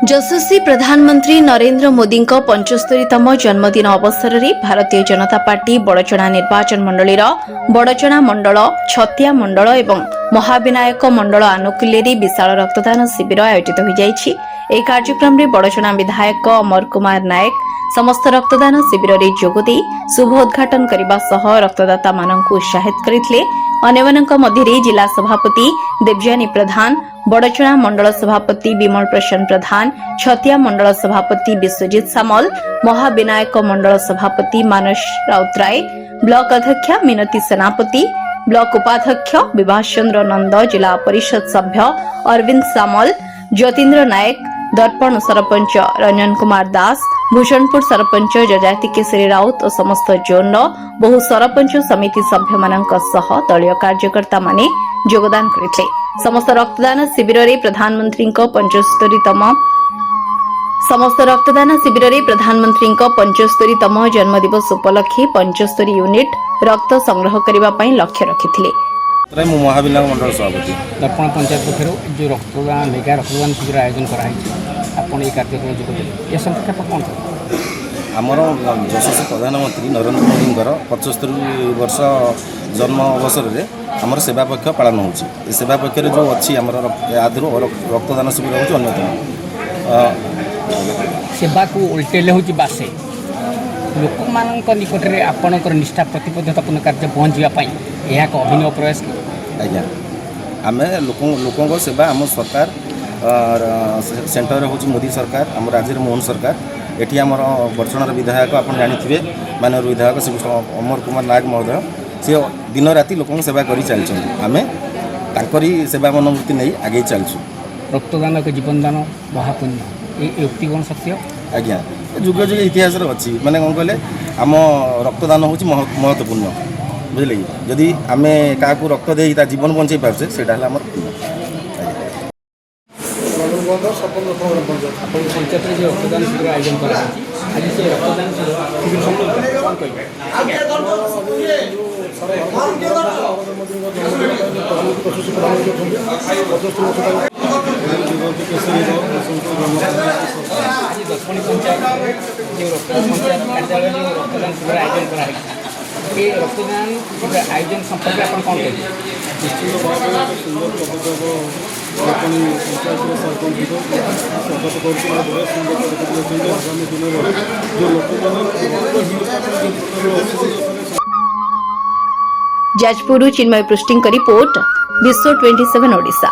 ଯଶସ୍ୱୀ ପ୍ରଧାନମନ୍ତ୍ରୀ ନରେନ୍ଦ୍ର ମୋଦିଙ୍କ 75ତମ ଜନ୍ମଦିନ ଅବସରରେ ଭାରତୀୟ ଜନତା ପାର୍ଟି ବଡ଼ଚଣା ନିର୍ବାଚନ ମଣ୍ଡଳୀର ବଡ଼ଚଣା ମଣ୍ଡଳ, ଛତିଆ ମଣ୍ଡଳ ଏବଂ ମହାବିନାୟକ ମଣ୍ଡଳ ଆନୁକୂଲ୍ୟରେ ବିଶାଳ ରକ୍ତଦାନ ଶିବିର ଆୟୋଜିତ ହୋଇଯାଇଛି। ଏହି କାର୍ଯ୍ୟକ୍ରମରେ ବଡ଼ଚଣା ବିଧାୟକ ଅମର କୁମାର ନାୟକ ସମସ୍ତ ରକ୍ତଦାନ ଶିବିରରେ ଯୋଗଦେଇ ଶୁଭ ଉଦ୍ଘାଟନ କରିବା ସହ ରକ୍ତଦାତାମାନଙ୍କୁ ଉତ୍ସାହିତ କରିଥିଲେ। ଅନ୍ୟମାନଙ୍କ ମଧ୍ୟରେ ଜିଲ୍ଲା ସଭାପତି ଦେବଯାନୀ ପ୍ରଧାନ, ବଡ଼ଚଣା ମଣ୍ଡଳ ସଭାପତି ବିମଳ ପ୍ରସନ୍ନ ପ୍ରଧାନ, ଛତିଆ ମଣ୍ଡଳ ସଭାପତି ବିଶ୍ୱଜିତ ସାମଲ, ମହାବିନାୟକ ମଣ୍ଡଳ ସଭାପତି ମାନସ ରାଉତରାୟ, ବ୍ଲକ ଅଧ୍ୟକ୍ଷା ମିନତୀ ସେନାପତି, ବ୍ଲକ ଉପାଧ୍ୟକ୍ଷ ବିଭାସ ଚନ୍ଦ୍ର ନନ୍ଦ, ଜିଲ୍ଲା ପରିଷଦ ସଭ୍ୟ ଅରବିନ୍ଦ ସାମଲ, ଜ୍ୟୋତିନ୍ଦ୍ର ନାୟକ, ଦର୍ପଣ ସରପଞ୍ଚ ରଞ୍ଜନ କୁମାର ଦାସ, ଭୂଷଣପୁର ସରପଞ୍ଚ ଯଜାତି କେଶରୀ ରାଉତ ଓ ସମସ୍ତ ଜୋନ୍ର ବହୁ ସରପଞ୍ଚ ସମିତି ସଭ୍ୟମାନଙ୍କ ସହ ଦଳୀୟ କାର୍ଯ୍ୟକର୍ତ୍ତାମାନେ ଯୋଗଦାନ କରିଥିଲେ। ସମସ୍ତ ରକ୍ତଦାନ ଶିବିରରେ ପ୍ରଧାନମନ୍ତ୍ରୀଙ୍କ 75ତମ ଜନ୍ମଦିବସ ଉପଲକ୍ଷେ 75 ୟୁନିଟ୍ ରକ୍ତ ସଂଗ୍ରହ କରିବା ପାଇଁ ଲକ୍ଷ୍ୟ ରଖିଥିଲେ। ମୁଁ ମହାବିନାୟକ ମଣ୍ଡଳ ସଭାପତି ଦର୍ପଣ ପଞ୍ଚାୟତ ପକ୍ଷରୁ ଯେଉଁ ରକ୍ତଦାନ ମେଗା ରକ୍ତଦାନ ଶିବିର ଆୟୋଜନ କରାଯାଇଛି, ଆପଣ ଏହି କାର୍ଯ୍ୟକ୍ରମ ଯୋଗଦେଲେ ଏ ସମ୍ପର୍କରେ ଆପଣ କ'ଣ କହିବେ? ଆମର ଯଶସ୍ୱୀ ପ୍ରଧାନମନ୍ତ୍ରୀ ନରେନ୍ଦ୍ର ମୋଦିଙ୍କର 75 ବର୍ଷ ଜନ୍ମ ଅବସରରେ ଆମର ସେବା ପକ୍ଷ ପାଳନ ହେଉଛି। ଏ ସେବା ପକ୍ଷରେ ଯେଉଁ ଅଛି ଆମର ଆଦରୁ ରକ୍ତଦାନ ଶିବିର ହେଉଛି ଅନ୍ୟତମ। ସେବାକୁ ଓଲଟେଇଲେ ହେଉଛି ବାସେ। ଲୋକମାନଙ୍କ ନିକଟରେ ଆପଣଙ୍କର ନିଷ୍ଠା ପ୍ରତିବଦ୍ଧତାପୂର୍ଣ୍ଣ କାର୍ଯ୍ୟ ପହଞ୍ଚିବା ପାଇଁ ଏହା ଏକ ଅଭିନବ ପ୍ରୟାସ। ଆଜ୍ଞା, ଆମେ ଲୋକଙ୍କ ସେବା ଆମ ସରକାର ସେଣ୍ଟରରେ ହେଉଛି ମୋଦି ସରକାର, ଆମ ରାଜ୍ୟରେ ମୋହନ ସରକାର। ଏଠି ଆମର ବଡ଼ଚଣାର ବିଧାୟକ ଆପଣ ଜାଣିଥିବେ, ମାନ୍ୟବର ବିଧାୟକ ଶ୍ରୀକୃଷ୍ଣ ଅମର କୁମାର ନାୟକ ମହୋଦୟ, ସେ ଦିନ ରାତି ଲୋକଙ୍କ ସେବା କରି ଚାଲିଛନ୍ତି। ଆମେ ତାଙ୍କରି ସେବା ମନୋବୃତ୍ତି ନେଇ ଆଗେଇ ଚାଲିଛୁ। ରକ୍ତଦାନ ଏକ ଜୀବନଦାନ ମହାପୁଣ୍ୟ, ଏ ଉକ୍ତି କ'ଣ ସତ୍ୟ? ଆଜ୍ଞା, ଯୁଗ ଯୁଗ ଇତିହାସରେ ଅଛି। ମାନେ କ'ଣ କହିଲେ, ଆମ ରକ୍ତଦାନ ହେଉଛି ମହତ୍ୱପୂର୍ଣ୍ଣ, ବୁଝିଲେ କି? ଯଦି ଆମେ କାହାକୁ ରକ୍ତ ଦେଇ ତା ଜୀବନ ବଞ୍ଚାଇ ପାରୁଛେ, ସେଇଟା ହେଲା ଆମର ପୁଣ୍ୟ। ଆପଣ ପଞ୍ଚାୟତରେ ଯେଉଁ ରକ୍ତଦାନ ଶିବିର ଆୟୋଜନ କରାଯାଇଛି, ଆଜି ସେ ରକ୍ତଦାନ ଶିବିର ସମ୍ପର୍କରେ କ'ଣ କହିବେ? ଆଜି ଦର୍ପଣୀ ପଞ୍ଚାୟତ ଯେଉଁ କାର୍ଯ୍ୟାଳୟ ଯେଉଁ ରକ୍ତଦାନ ଶିବିର ଆୟୋଜନ କରାଯାଇଛି, ଏ ରକ୍ତଦାନ ଶିବିର ଆୟୋଜନ ସମ୍ପର୍କରେ ଆପଣ କ'ଣ କହିବେ? ନିଶ୍ଚିତ ଭାବରେ ଏକ ସୁନ୍ଦର ପଦକ୍ଷେପ ଦର୍ପଣୀ ପଞ୍ଚାୟତର ସରପଞ୍ଚଙ୍କୁ ସ୍ୱାଗତ କରୁଛୁ। ଆଉ ବଢ଼ିଆ ସୁନ୍ଦର ପଦକ୍ଷେପ ନେଉଛନ୍ତି। ଆଗାମୀ ଦିନରେ ଯେଉଁ ଲୋକମାନେ ଯାଜପୁରରୁ ଚିନ୍ମୟ ପୃଷ୍ଟିଙ୍କ ରିପୋର୍ଟ, ବିଶ୍ୱ 27 ଓଡ଼ିଶା।